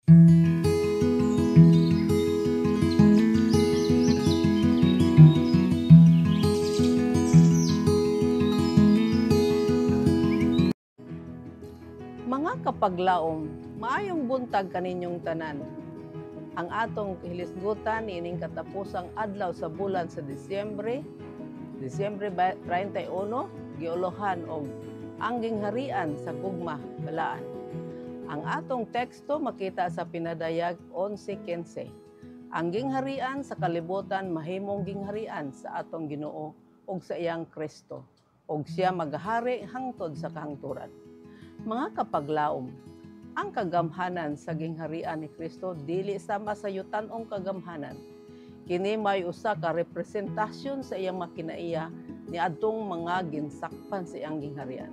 Mga kapaglaom, maayong buntag kaninyong tanan. Ang atong hilisgutan ining katapusang adlaw sa bulan sa Disyembre 31, giulohan og ang gingharian sa gugma balaan. Ang atong teksto makita sa pinadayag 11:15. Ang gingharian sa kalibutan mahimong gingharian sa atong Ginoo ug sa iyang Kristo, ug siya magahari hangtod sa kahangturan. Mga kapaglaom, ang kagamhanan sa gingharian ni Kristo dili sama sa yutan-ong kagamhanan. Kini may usa ka representasyon sa iyang makinaiya ni adtong mga ginsakpan sa iyang gingharian.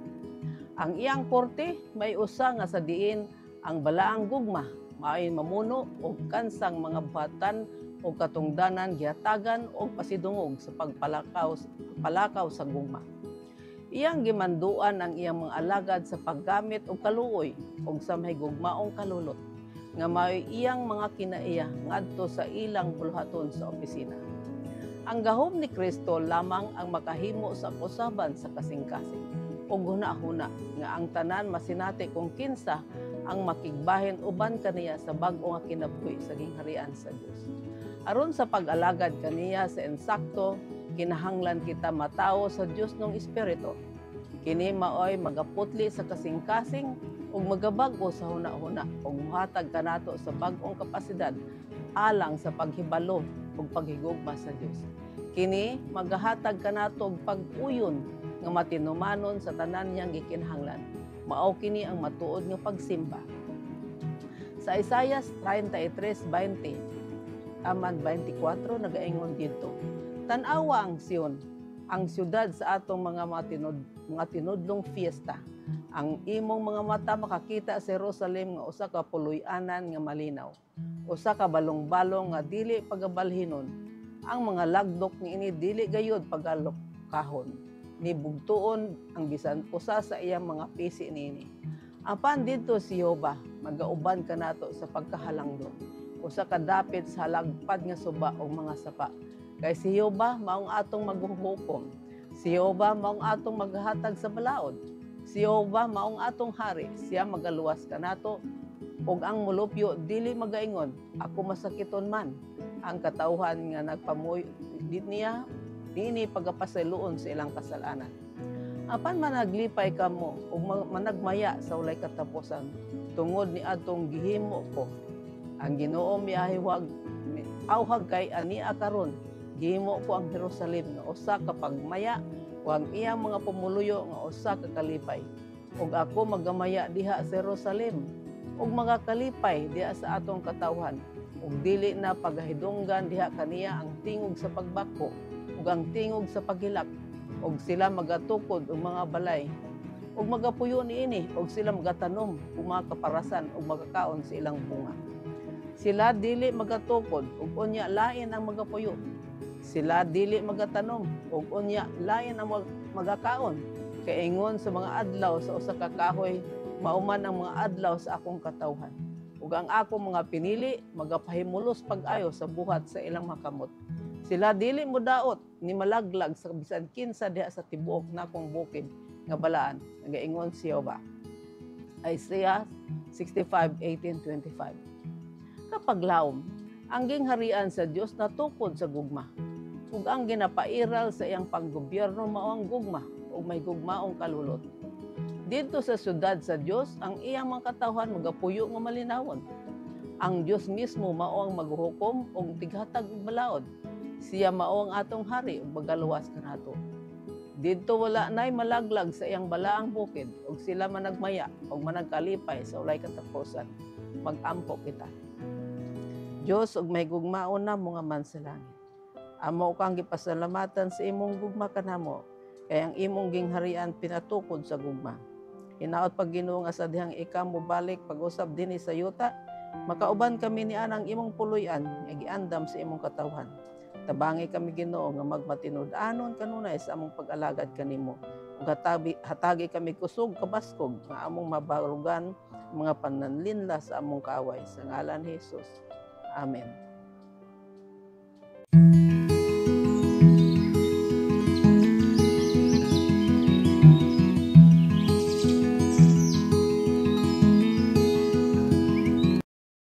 Ang iyang korte may usa nga sa diin ang balaang gugma maay mamuno og kansang mga buhatan o katungdanan gihatagan og pasidungog sa pagpalakaw sa gugma. Iyang gimanduan ang iyang mga alagad sa paggamit og kaluoy og sa mahigugmaong kalulot nga may iyang mga kinaiya ngadto sa ilang buluhaton sa opisina. Ang gahom ni Kristo lamang ang makahimo sa usaban sa kasing-kasing ug hunahuna nga ang tanan masinati kung kinsa ang makigbahin uban kaniya sa bag-o nga kinabuhi sa gingharian sa Dios. Aron sa pag-alagad kaniya sa insakto, kinahanglan kita matao sa Dios ng Espiritu. Kini maoy magaputli sa kasing-kasing ug magabag-o sa huna-huna ug muhatag kanato sa bag-ong kapasidad alang sa paghibalo ug paghigugma sa Dios. Kini magahatag kanato og pag-uyon nga matinumanon sa tanan niyang gikinahanglan. Mao kini ang matuod nga pagsimba. Sa Isaias 33:20 aman 24 nagaingon dito, tan-awa ang Sion, ang siyudad sa atong mga tinudlong fiesta. Ang imong mga mata makakita sa Jerusalem nga usa ka puloy-anan nga malinaw, usa ka balong-balong nga dili pagabalhinon. Ang mga lagdok niini dili gayud pagalokahon, ni bugtuon ang bisan usa sa iyang mga pisi niini. Apan didto si Jehova, magauban kanato sa pagkahalangdon, usa ka dapit sa halagpad nga suba o mga sapa. Kay si Jehova maong atong maghuhukom. Si Jehova maong atong maghatag sa balaod. Si Jehova maong atong hari. Siya magaluwas kanato ug ang mulupyo dili magaingon, ako masakiton man. Ang katawhan nga nagpamuy niya dinhi pagapasayloon sa ilang kasalanan. Apan managlipay kamo ug managmaya sa walay katapusan tungod ni adtong gihimo ko. Ang Ginoo miahiwag awhag kay ania karon gihimo ko ang Jerusalem nga usa ka pagmaya ug ang iyang mga pumuluyo nga usa ka kalipay. Ug ako magamaya diha sa Jerusalem ug magakalipay diha sa atong katawhan. Ug dili na pagahidunggan diha kaniya ang tingog sa pagbako ug ang tingog sa paghilak. Ug sila magatukod og mga balay ug magapuyo niini ug sila magatanom ug mga kaparasan ug magakaon sa ilang bunga. Sila dili magatukod ug unya lain ang magapuyo. Sila dili magatanom ug unya lain ang magakaon. Kay ingon sa mga adlaw sa usa ka kahoy, mauman ang mga adlaw sa akong katawhan. Ug ang akong mga pinili magapahimulos pag-ayo sa buhat sa ilang makamot. Sila dili modaot ni malaglag sa bisan kinsa diha sa tibuok nakong bukid nga balaan. Nagaingon si Jehova. Isaiah 65:18-25. Kapag laom, ang gingharian sa Dios natukod sa gugma. Ug ang ginapairal sa iyang paggobyerno mao ang gugma ug may gugmaong kalulot. Dito sa syudad sa Dios, ang iyang mga katawhan magapuyo nga malinawon. Ang Dios mismo mao ang maghuhukom ug tighatag og balaod. Siya mao ang atong hari ug magaluwas kanato. Didto wala nay malaglag sa iyang balaang bukid ug sila managmaya ug managkalipay sa walay katapusan. Mag-ampo kita. Dios ug may gugmaon na mga man sa langit. Amo kang gipasalamatan sa imong gugma kanamo, kay ang imong gingharian pinatukod sa gugma. Hinaot pag Ginoo nga sa dihang ikaw mobalik pag-usab dinhi sa yuta, makauban kami ni anang imong puloy-an nga giandam sa imong katawhan. Tabangi kami Ginoo nga magmatinud-anon kanunay sa among pag-alagad kanimo. Ug hatagi kami kusog kabaskog nga among mabarugan mga pananlinlas sa among kaaway. Sa ngalan ni Jesus. Amen.